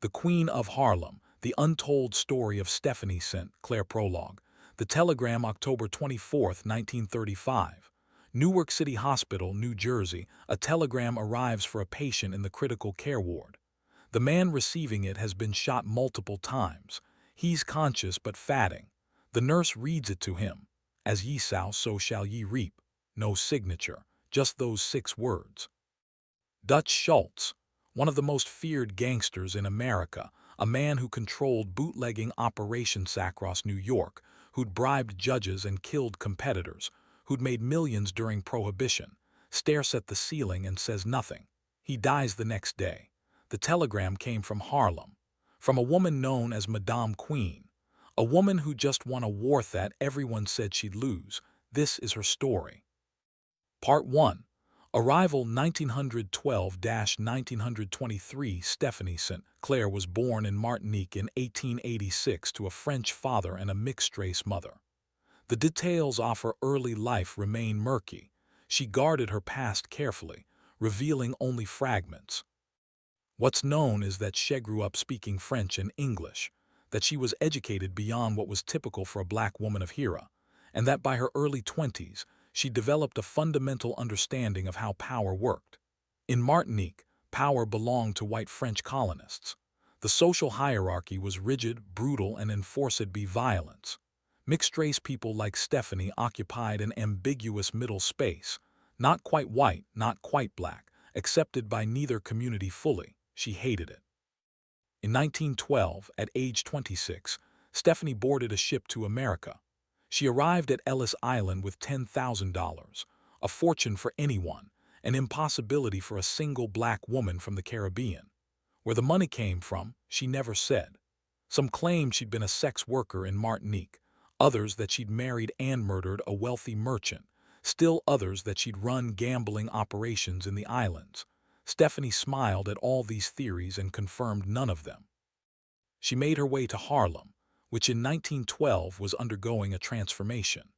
The Queen of Harlem, The Untold Story of Stephanie St. Clair Prologue. The Telegram, October 24, 1935. Newark City Hospital, New Jersey. A telegram arrives for a patient in the critical care ward. The man receiving it has been shot multiple times. He's conscious but fatting. The nurse reads it to him. As ye sow, so shall ye reap. No signature, just those 6 words. Dutch Schultz, one of the most feared gangsters in America, a man who controlled bootlegging operations across New York, who'd bribed judges and killed competitors, who'd made millions during Prohibition, stares at the ceiling and says nothing. He dies the next day. The telegram came from Harlem, from a woman known as Madame Queen, a woman who just won a war that everyone said she'd lose. This is her story. Part 1. Arrival 1912–1923. Stephanie St. Clair was born in Martinique in 1886 to a French father and a mixed-race mother. The details of her early life remain murky. She guarded her past carefully, revealing only fragments. What's known is that she grew up speaking French and English, that she was educated beyond what was typical for a black woman of Hira, and that by her early 20s, she developed a fundamental understanding of how power worked. In Martinique, power belonged to white French colonists. The social hierarchy was rigid, brutal, and enforced by violence. Mixed-race people like Stephanie occupied an ambiguous middle space, not quite white, not quite black, accepted by neither community fully. She hated it. In 1912, at age 26, Stephanie boarded a ship to America. She arrived at Ellis Island with $10,000, a fortune for anyone, an impossibility for a single black woman from the Caribbean. Where the money came from, she never said. Some claimed she'd been a sex worker in Martinique, others that she'd married and murdered a wealthy merchant, still others that she'd run gambling operations in the islands. Stephanie smiled at all these theories and confirmed none of them. She made her way to Harlem, which in 1912 was undergoing a transformation.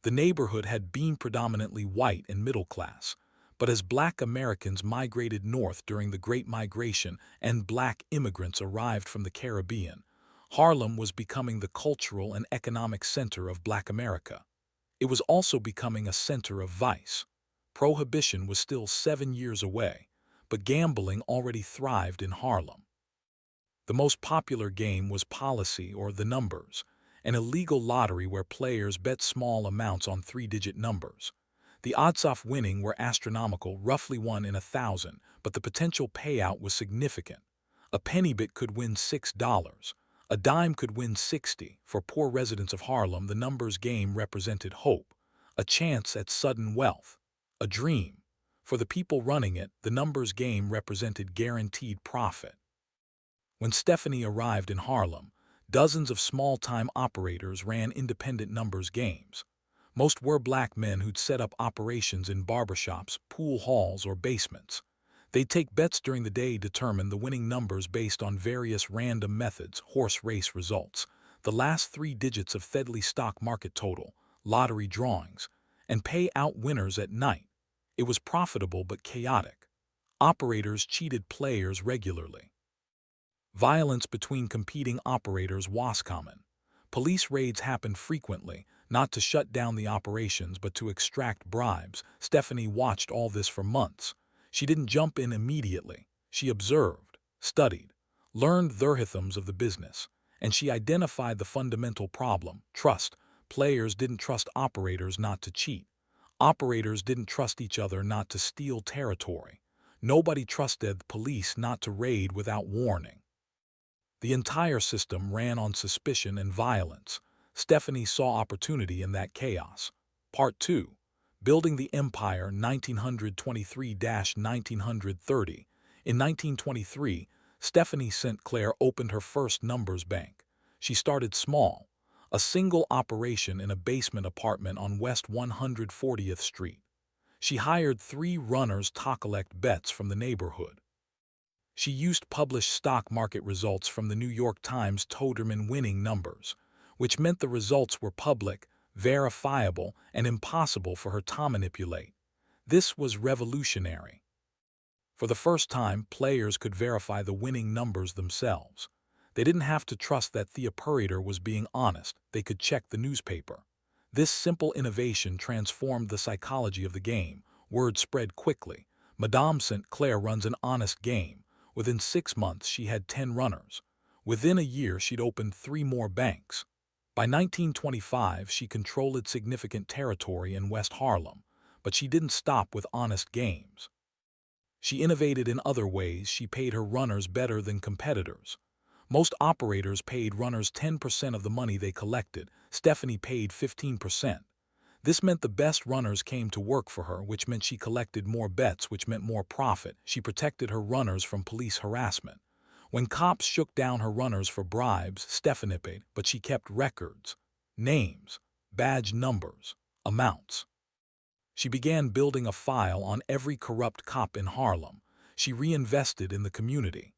The neighborhood had been predominantly white and middle class, but as black Americans migrated north during the Great Migration and black immigrants arrived from the Caribbean, Harlem was becoming the cultural and economic center of black America. It was also becoming a center of vice. Prohibition was still 7 years away, but gambling already thrived in Harlem. The most popular game was policy or the numbers, an illegal lottery where players bet small amounts on 3-digit numbers. The odds of winning were astronomical, roughly 1 in 1,000, but the potential payout was significant. A penny bit could win $6. A dime could win 60. For poor residents of Harlem, the numbers game represented hope, a chance at sudden wealth, a dream. For the people running it, the numbers game represented guaranteed profit. When Stephanie arrived in Harlem, dozens of small-time operators ran independent numbers games. Most were black men who'd set up operations in barbershops, pool halls, or basements. They'd take bets during the day, determine the winning numbers based on various random methods, horse race results, the last 3 digits of Fedley stock market total, lottery drawings, and pay out winners at night. It was profitable but chaotic. Operators cheated players regularly. Violence between competing operators was common. Police raids happened frequently, not to shut down the operations but to extract bribes. Stephanie watched all this for months. She didn't jump in immediately. She observed, studied, learned the rhythms of the business, and she identified the fundamental problem: trust. Players didn't trust operators not to cheat. Operators didn't trust each other not to steal territory. Nobody trusted the police not to raid without warning. The entire system ran on suspicion and violence. Stephanie saw opportunity in that chaos. Part 2. Building the Empire 1923–1930. In 1923, Stephanie St. Clair opened her first numbers bank. She started small, a single operation in a basement apartment on West 140th Street. She hired 3 runners to collect bets from the neighborhood. She used published stock market results from the New York Times Toderman winning numbers, which meant the results were public, verifiable, and impossible for her to manipulate. This was revolutionary. For the first time, players could verify the winning numbers themselves. They didn't have to trust that the operator was being honest. They could check the newspaper. This simple innovation transformed the psychology of the game. Word spread quickly. Madame St. Clair runs an honest game. Within 6 months, she had 10 runners. Within a year, she'd opened 3 more banks. By 1925, she controlled significant territory in West Harlem, but she didn't stop with honest games. She innovated in other ways. She paid her runners better than competitors. Most operators paid runners 10% of the money they collected. Stephanie paid 15%. This meant the best runners came to work for her, which meant she collected more bets, which meant more profit. She protected her runners from police harassment. When cops shook down her runners for bribes, Stephanie paid, but she kept records, names, badge numbers, amounts. She began building a file on every corrupt cop in Harlem. She reinvested in the community.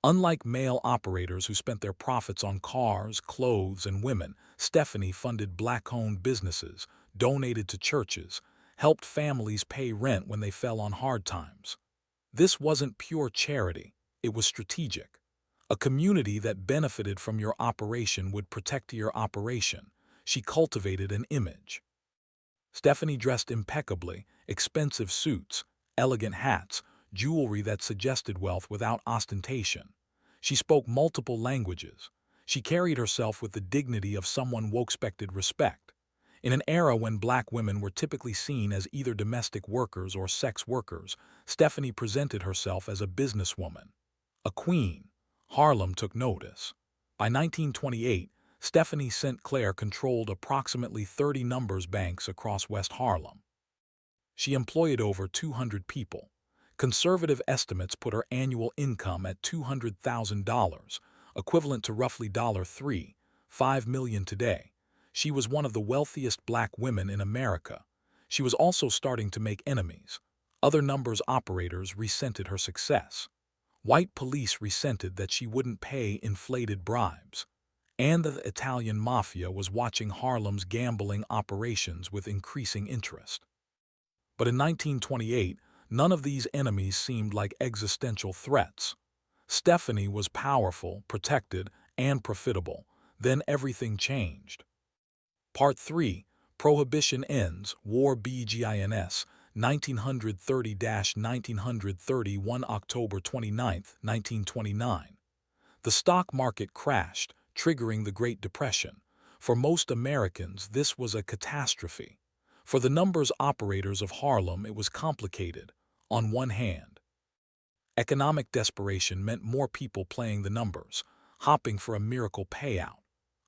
Unlike male operators who spent their profits on cars, clothes, and women, Stephanie funded black-owned businesses, donated to churches, helped families pay rent when they fell on hard times. This wasn't pure charity, it was strategic. A community that benefited from your operation would protect your operation. She cultivated an image. Stephanie dressed impeccably, expensive suits, elegant hats, jewelry that suggested wealth without ostentation. She spoke multiple languages. She carried herself with the dignity of someone who expected respect. In an era when black women were typically seen as either domestic workers or sex workers, Stephanie presented herself as a businesswoman. A queen. Harlem took notice. By 1928, Stephanie St. Clair controlled approximately 30 numbers banks across West Harlem. She employed over 200 people. Conservative estimates put her annual income at $200,000, equivalent to roughly $3.5 million today. She was one of the wealthiest black women in America. She was also starting to make enemies. Other numbers operators resented her success. White police resented that she wouldn't pay inflated bribes. And the Italian mafia was watching Harlem's gambling operations with increasing interest. But in 1928, none of these enemies seemed like existential threats. Stephanie was powerful, protected, and profitable. Then everything changed. Part 3. Prohibition Ends, War begins, 1930–1931 October 29, 1929. The stock market crashed, triggering the Great Depression. For most Americans, this was a catastrophe. For the numbers operators of Harlem, it was complicated. On one hand, economic desperation meant more people playing the numbers, hopping for a miracle payout.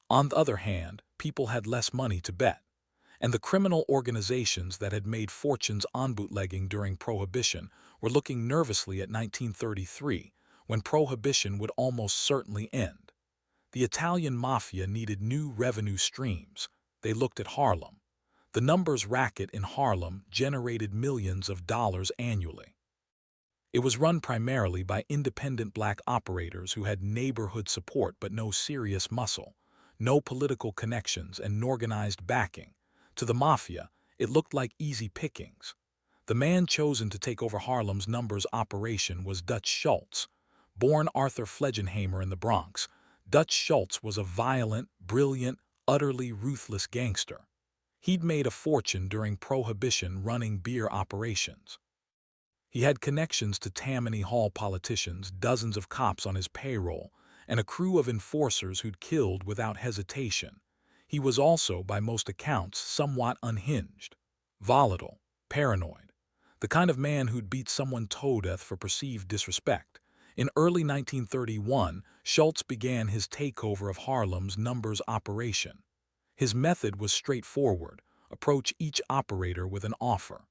On the other hand, people had less money to bet. And the criminal organizations that had made fortunes on bootlegging during Prohibition were looking nervously at 1933, when Prohibition would almost certainly end. The Italian mafia needed new revenue streams. They looked at Harlem. The numbers racket in Harlem generated millions of dollars annually. It was run primarily by independent black operators who had neighborhood support but no serious muscle, no political connections, and organized backing. To the mafia, it looked like easy pickings. The man chosen to take over Harlem's numbers operation was Dutch Schultz. Born Arthur Flegenheimer in the Bronx, Dutch Schultz was a violent, brilliant, utterly ruthless gangster. He'd made a fortune during Prohibition running beer operations. He had connections to Tammany Hall politicians, dozens of cops on his payroll, and a crew of enforcers who'd killed without hesitation. He was also, by most accounts, somewhat unhinged, volatile, paranoid, the kind of man who'd beat someone to death for perceived disrespect. In early 1931, Schultz began his takeover of Harlem's numbers operation. His method was straightforward: approach each operator with an offer.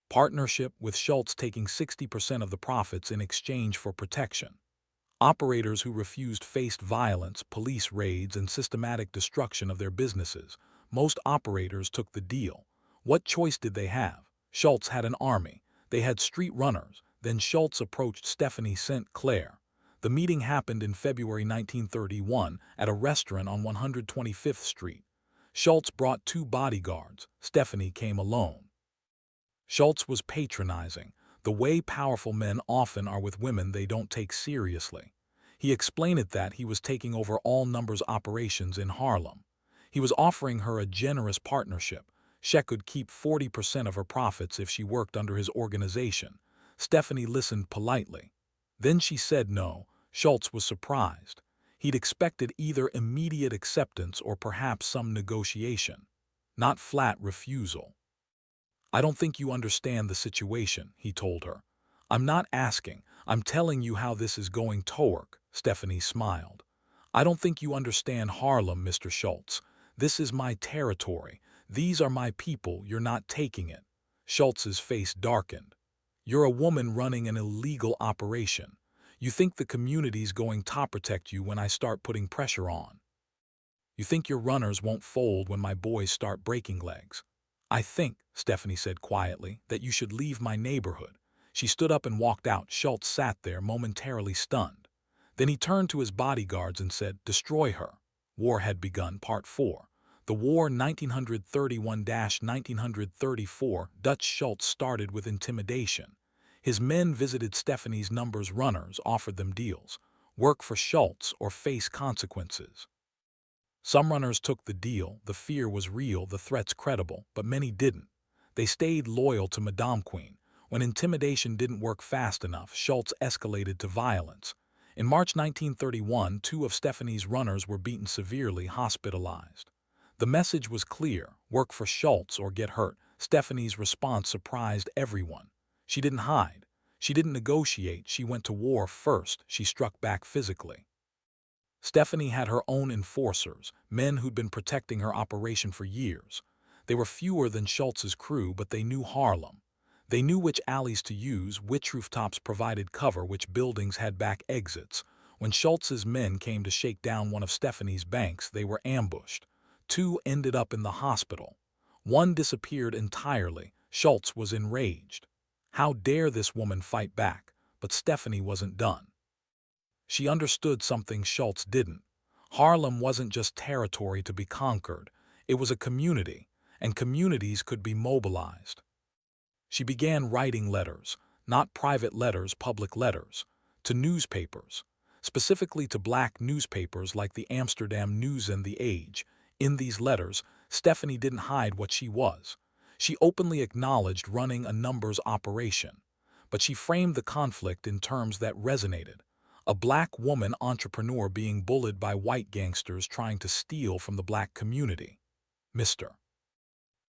Partnership, with Schultz taking 60% of the profits in exchange for protection. Operators who refused faced violence, police raids, and systematic destruction of their businesses. Most operators took the deal. What choice did they have? Schultz had an army. They had street runners. Then Schultz approached Stephanie St. Clair. The meeting happened in February 1931 at a restaurant on 125th Street. Schultz brought 2 bodyguards. Stephanie came alone. Schultz was patronizing. the way powerful men often are with women they don't take seriously. He explained it that he was taking over all numbers operations in Harlem. He was offering her a generous partnership. She could keep 40% of her profits if she worked under his organization. Stephanie listened politely. Then she said no. Schultz was surprised. He'd expected either immediate acceptance or perhaps some negotiation, not flat refusal. "I don't think you understand the situation," he told her. "I'm not asking, I'm telling you how this is going to work." Stephanie smiled. "I don't think you understand Harlem, Mr. Schultz. This is my territory. These are my people. You're not taking it." Schultz's face darkened. "You're a woman running an illegal operation. You think the community's going to protect you when I start putting pressure on. You think your runners won't fold when my boys start breaking legs. I think," Stephanie said quietly, "that you should leave my neighborhood." She stood up and walked out. Schultz sat there, momentarily stunned. Then he turned to his bodyguards and said, "Destroy her." War had begun. Part 4. The war 1931–1934. Dutch Schultz started with intimidation. His men visited Stephanie's numbers runners, offered them deals. Work for Schultz or face consequences. Some runners took the deal. The fear was real, the threats credible, but many didn't. They stayed loyal to Madame Queen. When intimidation didn't work fast enough, Schultz escalated to violence. In March 1931, 2 of Stephanie's runners were beaten severely, hospitalized. The message was clear: work for Schultz or get hurt. Stephanie's response surprised everyone. She didn't hide. She didn't negotiate. She went to war first. She struck back physically. Stephanie had her own enforcers, men who'd been protecting her operation for years. They were fewer than Schultz's crew, but they knew Harlem. They knew which alleys to use, which rooftops provided cover, which buildings had back exits. When Schultz's men came to shake down one of Stephanie's banks, they were ambushed. 2 ended up in the hospital. 1 disappeared entirely. Schultz was enraged. How dare this woman fight back? But Stephanie wasn't done. She understood something Schultz didn't. Harlem wasn't just territory to be conquered. It was a community, and communities could be mobilized. She began writing letters, not private letters, public letters, to newspapers, specifically to black newspapers like the Amsterdam News and The Age. In these letters, Stephanie didn't hide what she was. She openly acknowledged running a numbers operation, but she framed the conflict in terms that resonated. A black woman entrepreneur being bullied by white gangsters trying to steal from the black community. "Mr.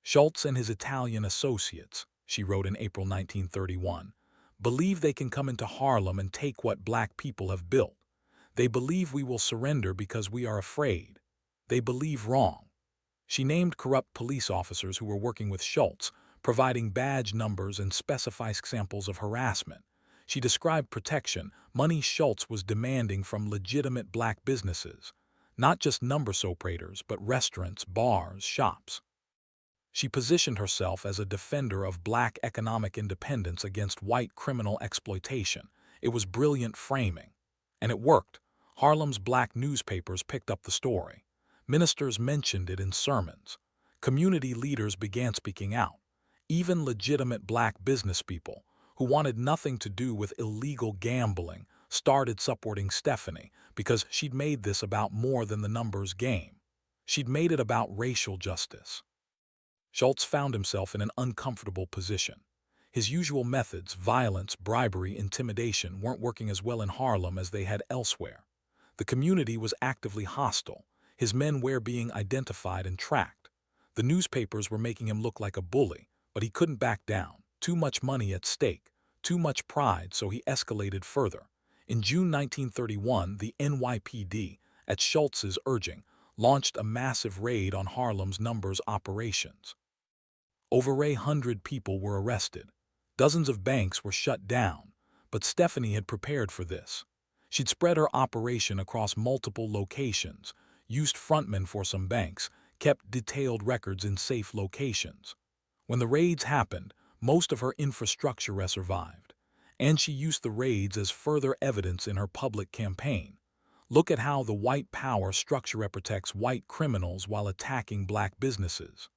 Schultz and his Italian associates," she wrote in April 1931, "believe they can come into Harlem and take what black people have built. They believe we will surrender because we are afraid. They believe wrong." She named corrupt police officers who were working with Schultz, providing badge numbers and specified examples of harassment. She described protection, money Schultz was demanding from legitimate black businesses, not just numbers operators, but restaurants, bars, shops. She positioned herself as a defender of black economic independence against white criminal exploitation. It was brilliant framing. And it worked. Harlem's black newspapers picked up the story. Ministers mentioned it in sermons. Community leaders began speaking out. Even legitimate black business people, who wanted nothing to do with illegal gambling, started supporting Stephanie because she'd made this about more than the numbers game. She'd made it about racial justice. Schultz found himself in an uncomfortable position. His usual methods, violence, bribery, intimidation, weren't working as well in Harlem as they had elsewhere. The community was actively hostile. His men were being identified and tracked. The newspapers were making him look like a bully, but he couldn't back down. Too much money at stake, too much pride, so he escalated further. In June 1931, the NYPD, at Schultz's urging, launched a massive raid on Harlem's numbers operations. Over 100 people were arrested. Dozens of banks were shut down, but Stephanie had prepared for this. She'd spread her operation across multiple locations, used frontmen for some banks, kept detailed records in safe locations. When the raids happened, most of her infrastructure survived, and she used the raids as further evidence in her public campaign. Look at how the white power structure protects white criminals while attacking black businesses.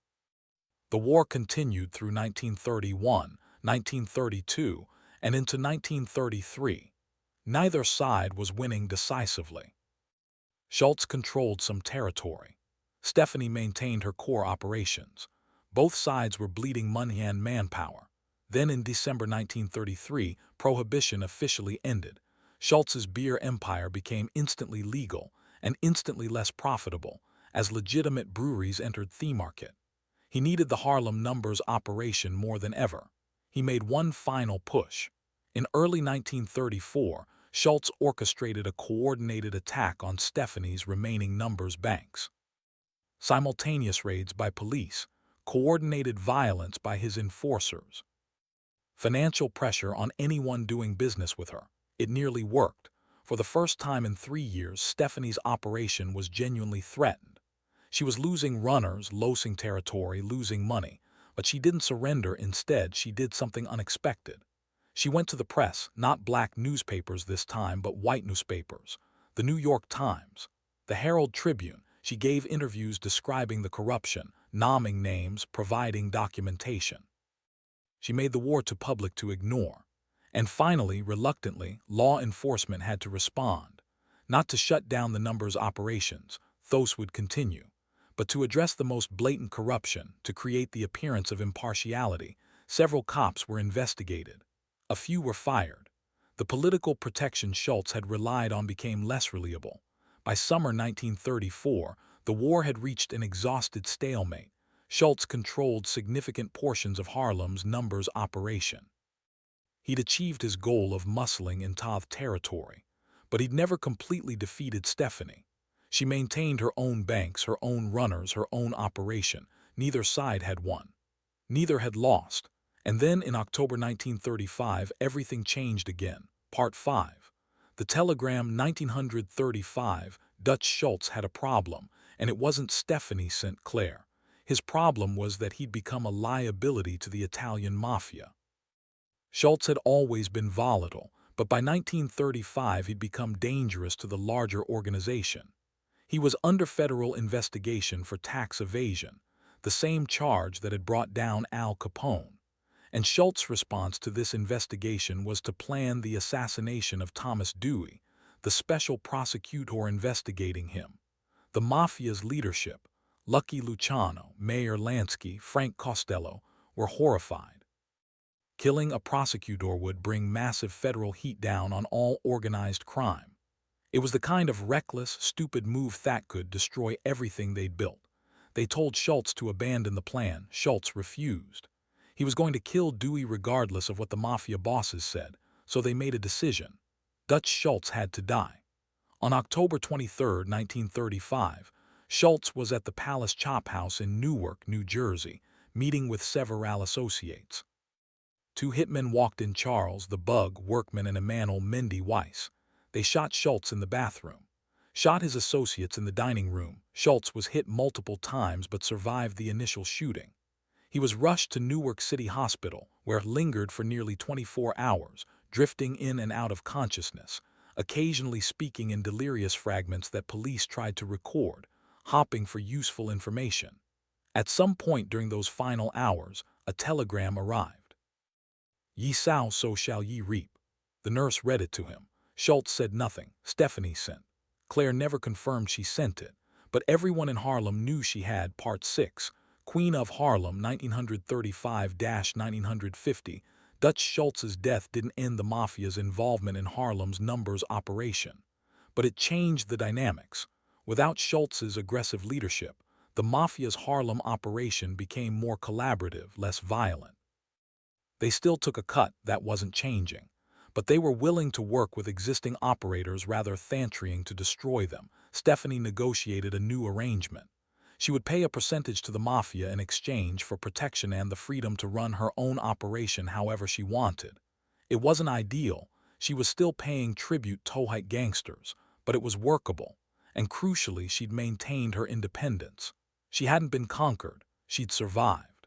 The war continued through 1931, 1932, and into 1933. Neither side was winning decisively. Schultz controlled some territory. Stephanie maintained her core operations. Both sides were bleeding money and manpower. Then in December 1933, Prohibition officially ended. Schultz's beer empire became instantly legal and instantly less profitable as legitimate breweries entered the market. He needed the Harlem numbers operation more than ever. He made one final push. In early 1934, Schultz orchestrated a coordinated attack on Stephanie's remaining numbers banks. Simultaneous raids by police, coordinated violence by his enforcers, financial pressure on anyone doing business with her. It nearly worked. For the first time in 3 years, Stephanie's operation was genuinely threatened. She was losing runners, losing territory, losing money, but she didn't surrender. Instead, she did something unexpected. She went to the press, not black newspapers this time, but white newspapers. The New York Times, the Herald Tribune. She gave interviews describing the corruption, naming names, providing documentation. She made the war too public to ignore. And finally, reluctantly, law enforcement had to respond. Not to shut down the numbers operations, those would continue, but to address the most blatant corruption, to create the appearance of impartiality. Several cops were investigated. A few were fired. The political protection Schultz had relied on became less reliable. By summer 1934, the war had reached an exhausted stalemate. Schultz controlled significant portions of Harlem's numbers operation. He'd achieved his goal of muscling into territory, but he'd never completely defeated Stephanie. She maintained her own banks, her own runners, her own operation. Neither side had won. Neither had lost. And then in October 1935, everything changed again. Part 5. The telegram 1935, Dutch Schultz had a problem, and it wasn't Stephanie St. Clair. His problem was that he'd become a liability to the Italian mafia. Schultz had always been volatile, but by 1935 he'd become dangerous to the larger organization. He was under federal investigation for tax evasion, the same charge that had brought down Al Capone. And Schultz's response to this investigation was to plan the assassination of Thomas Dewey, the special prosecutor investigating him. The mafia's leadership, Lucky Luciano, Mayor Lansky, Frank Costello, were horrified. Killing a prosecutor would bring massive federal heat down on all organized crime. It was the kind of reckless, stupid move that could destroy everything they'd built. They told Schultz to abandon the plan. Schultz refused. He was going to kill Dewey regardless of what the mafia bosses said, so they made a decision. Dutch Schultz had to die. On October 23, 1935, Schultz was at the Palace Chop House in Newark, New Jersey, meeting with several associates. 2 hitmen walked in: Charles the Bug Workman and Emanuel Mendy Weiss. They shot Schultz in the bathroom, shot his associates in the dining room. Schultz was hit multiple times but survived the initial shooting. He was rushed to Newark City Hospital, where he lingered for nearly 24 hours, drifting in and out of consciousness, occasionally speaking in delirious fragments that police tried to record, hopping for useful information. At some point during those final hours, a telegram arrived. "Ye sow, so shall ye reap." The nurse read it to him. Schultz said nothing. Stephanie sent. Claire never confirmed she sent it, but everyone in Harlem knew she had. Part 6. Queen of Harlem, 1935–1950. Dutch Schultz's death didn't end the mafia's involvement in Harlem's numbers operation, but it changed the dynamics. Without Schultz's aggressive leadership, the mafia's Harlem operation became more collaborative, less violent. They still took a cut, that wasn't changing, but they were willing to work with existing operators rather than trying to destroy them. Stephanie negotiated a new arrangement. She would pay a percentage to the mafia in exchange for protection and the freedom to run her own operation however she wanted. It wasn't ideal. She was still paying tribute to white gangsters, but it was workable. And crucially, she'd maintained her independence. She hadn't been conquered. She'd survived.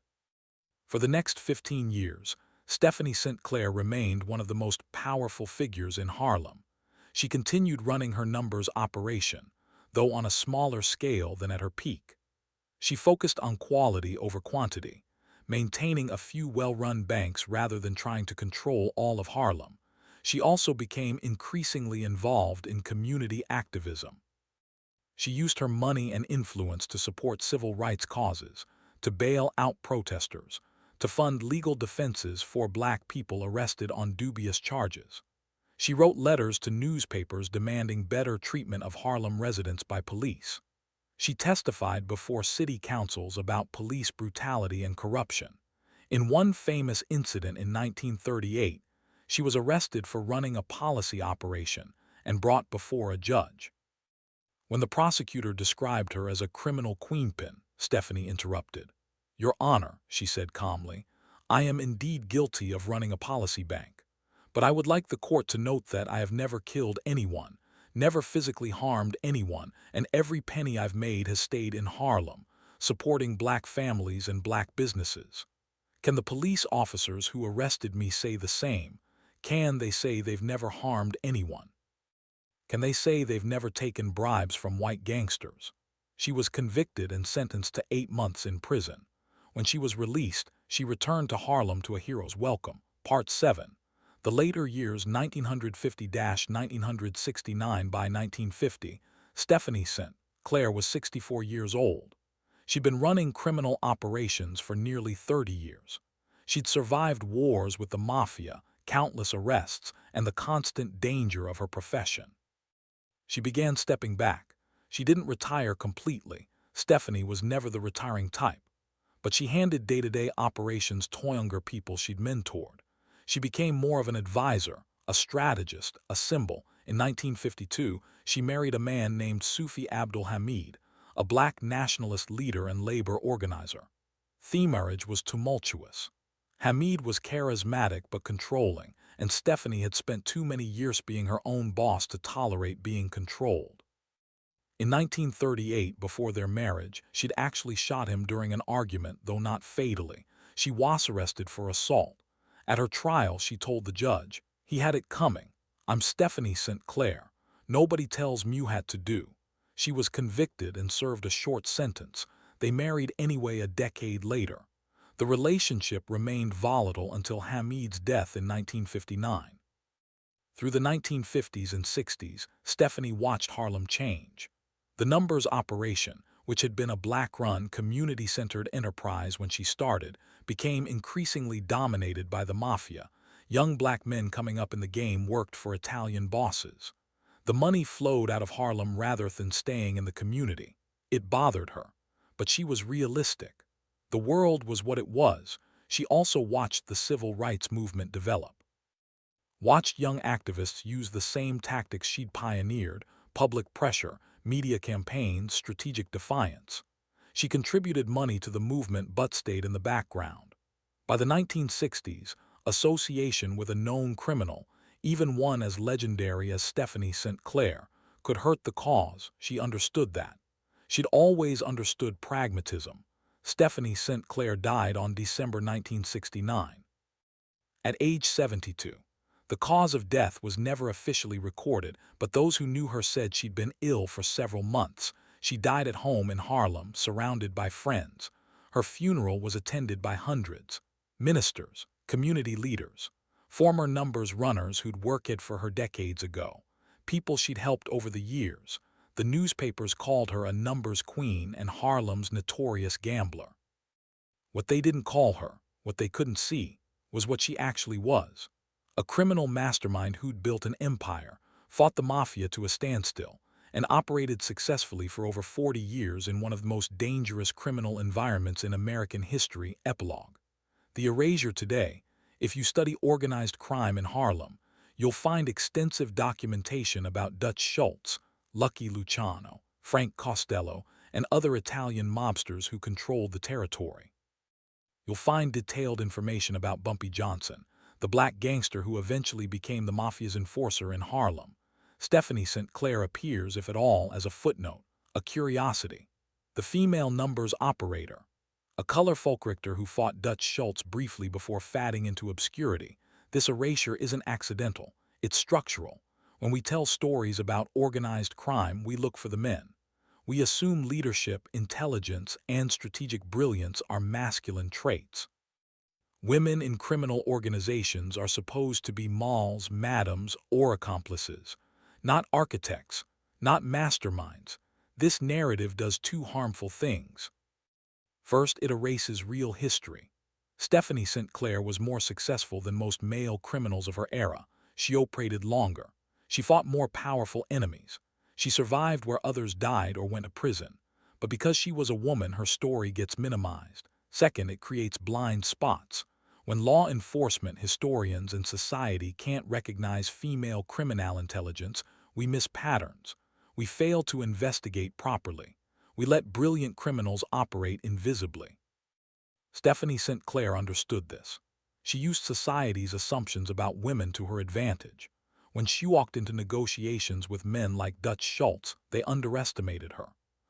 For the next 15 years, Stephanie St. Clair remained one of the most powerful figures in Harlem. She continued running her numbers operation, though on a smaller scale than at her peak. She focused on quality over quantity, maintaining a few well-run banks rather than trying to control all of Harlem. She also became increasingly involved in community activism. She used her money and influence to support civil rights causes, to bail out protesters, to fund legal defenses for black people arrested on dubious charges. She wrote letters to newspapers demanding better treatment of Harlem residents by police. She testified before city councils about police brutality and corruption. In one famous incident in 1938, she was arrested for running a policy operation and brought before a judge. When the prosecutor described her as a criminal queenpin, Stephanie interrupted. "Your Honor," she said calmly, "I am indeed guilty of running a policy bank. But I would like the court to note that I have never killed anyone, never physically harmed anyone, and every penny I've made has stayed in Harlem, supporting black families and black businesses. Can the police officers who arrested me say the same? Can they say they've never harmed anyone? Can they say they've never taken bribes from white gangsters?" She was convicted and sentenced to 8 months in prison. When she was released, she returned to Harlem to a hero's welcome. Part 7. The later years 1950–1969. By 1950, Stephanie St. Clair was 64 years old. She'd been running criminal operations for nearly 30 years. She'd survived wars with the mafia, countless arrests, and the constant danger of her profession. She began stepping back. She didn't retire completely. Stephanie was never the retiring type. But she handed day-to-day operations to younger people she'd mentored. She became more of an advisor, a strategist, a symbol. In 1952, she married a man named Sufi Abdul Hamid, a black nationalist leader and labor organizer. The marriage was tumultuous. Hamid was charismatic but controlling, and Stephanie had spent too many years being her own boss to tolerate being controlled. In 1938, before their marriage, she'd actually shot him during an argument, though not fatally. She was arrested for assault. At her trial, she told the judge, "He had it coming. I'm Stephanie St. Clair. Nobody tells me what to do." She was convicted and served a short sentence. They married anyway a decade later. The relationship remained volatile until Hamid's death in 1959. Through the 1950s and 60s, Stephanie watched Harlem change. The Numbers operation, which had been a black-run, community-centered enterprise when she started, became increasingly dominated by the mafia. Young black men coming up in the game worked for Italian bosses. The money flowed out of Harlem rather than staying in the community. It bothered her, but she was realistic. The world was what it was. She also watched the civil rights movement develop. Watched young activists use the same tactics she'd pioneered: public pressure, media campaigns, strategic defiance. She contributed money to the movement but stayed in the background. By the 1960s, association with a known criminal, even one as legendary as Stephanie St. Clair, could hurt the cause. She understood that. She'd always understood pragmatism. Stephanie St. Clair died on December 1969. At age 72. The cause of death was never officially recorded, but those who knew her said she'd been ill for several months. She died at home in Harlem, surrounded by friends. Her funeral was attended by hundreds. Ministers, community leaders, former Numbers runners who'd worked for her decades ago, people she'd helped over the years. The newspapers called her a numbers queen and Harlem's notorious gambler. What they didn't call her, what they couldn't see, was what she actually was. A criminal mastermind who'd built an empire, fought the mafia to a standstill, and operated successfully for over 40 years in one of the most dangerous criminal environments in American history. Epilogue. The erasure today. If you study organized crime in Harlem, you'll find extensive documentation about Dutch Schultz, Lucky Luciano, Frank Costello, and other Italian mobsters who controlled the territory. You'll find detailed information about Bumpy Johnson, the black gangster who eventually became the mafia's enforcer in Harlem. Stephanie St. Clair appears, if at all, as a footnote, a curiosity. The female numbers operator, a color folkrichter who fought Dutch Schultz briefly before fading into obscurity. This erasure isn't accidental, it's structural. When we tell stories about organized crime, we look for the men. We assume leadership, intelligence, and strategic brilliance are masculine traits. Women in criminal organizations are supposed to be moles, madams, or accomplices, not architects, not masterminds. This narrative does two harmful things. First, it erases real history. Stephanie St. Clair was more successful than most male criminals of her era. She operated longer. She fought more powerful enemies. She survived where others died or went to prison. But because she was a woman, her story gets minimized. Second, it creates blind spots. When law enforcement, historians, and society can't recognize female criminal intelligence, we miss patterns. We fail to investigate properly. We let brilliant criminals operate invisibly. Stephanie St. Clair understood this. She used society's assumptions about women to her advantage. When she walked into negotiations with men like Dutch Schultz, they underestimated her.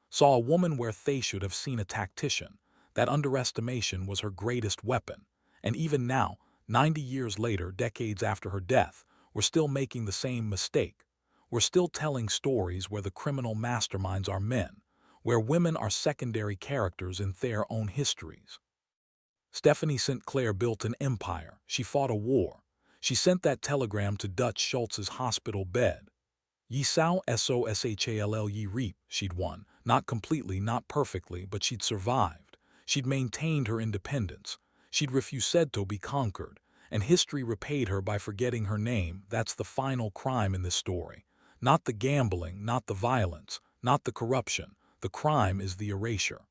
Saw a woman where they should have seen a tactician. That underestimation was her greatest weapon. And even now, 90 years later, decades after her death, we're still making the same mistake. We're still telling stories where the criminal masterminds are men, where women are secondary characters in their own histories. Stephanie St. Clair built an empire. She fought a war. She sent that telegram to Dutch Schultz's hospital bed. Ye sao soshall ye reap, she'd won. Not completely, not perfectly, but she'd survived. She'd maintained her independence. She'd refused to be conquered. And history repaid her by forgetting her name. That's the final crime in this story. Not the gambling, not the violence, not the corruption. The crime is the erasure.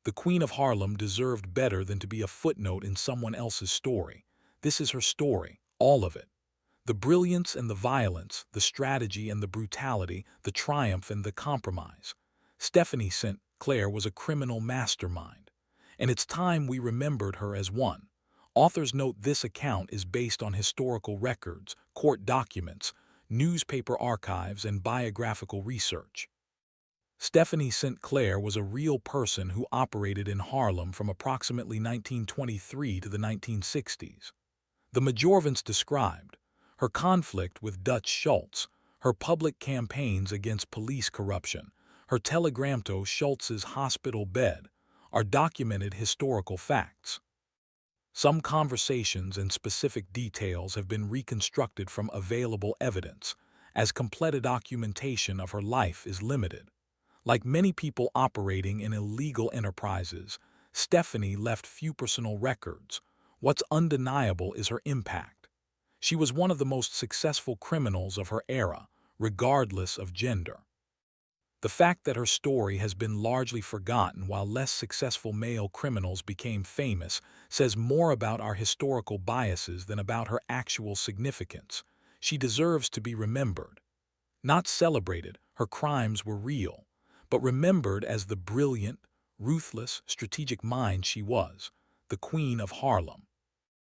The Queen of Harlem deserved better than to be a footnote in someone else's story. This is her story, all of it. The brilliance and the violence, the strategy and the brutality, the triumph and the compromise. Stephanie St. Clair was a criminal mastermind, and it's time we remembered her as one. Authors note this account is based on historical records, court documents, newspaper archives, and biographical research. Stephanie St. Clair was a real person who operated in Harlem from approximately 1923 to the 1960s. The Majorvans described her conflict with Dutch Schultz, her public campaigns against police corruption, her telegram to Schultz's hospital bed, are documented historical facts. Some conversations and specific details have been reconstructed from available evidence, as complete documentation of her life is limited. Like many people operating in illegal enterprises, Stephanie left few personal records. What's undeniable is her impact. She was one of the most successful criminals of her era, regardless of gender. The fact that her story has been largely forgotten while less successful male criminals became famous says more about our historical biases than about her actual significance. She deserves to be remembered. Not celebrated, her crimes were real, but remembered as the brilliant, ruthless, strategic mind she was, the Queen of Harlem.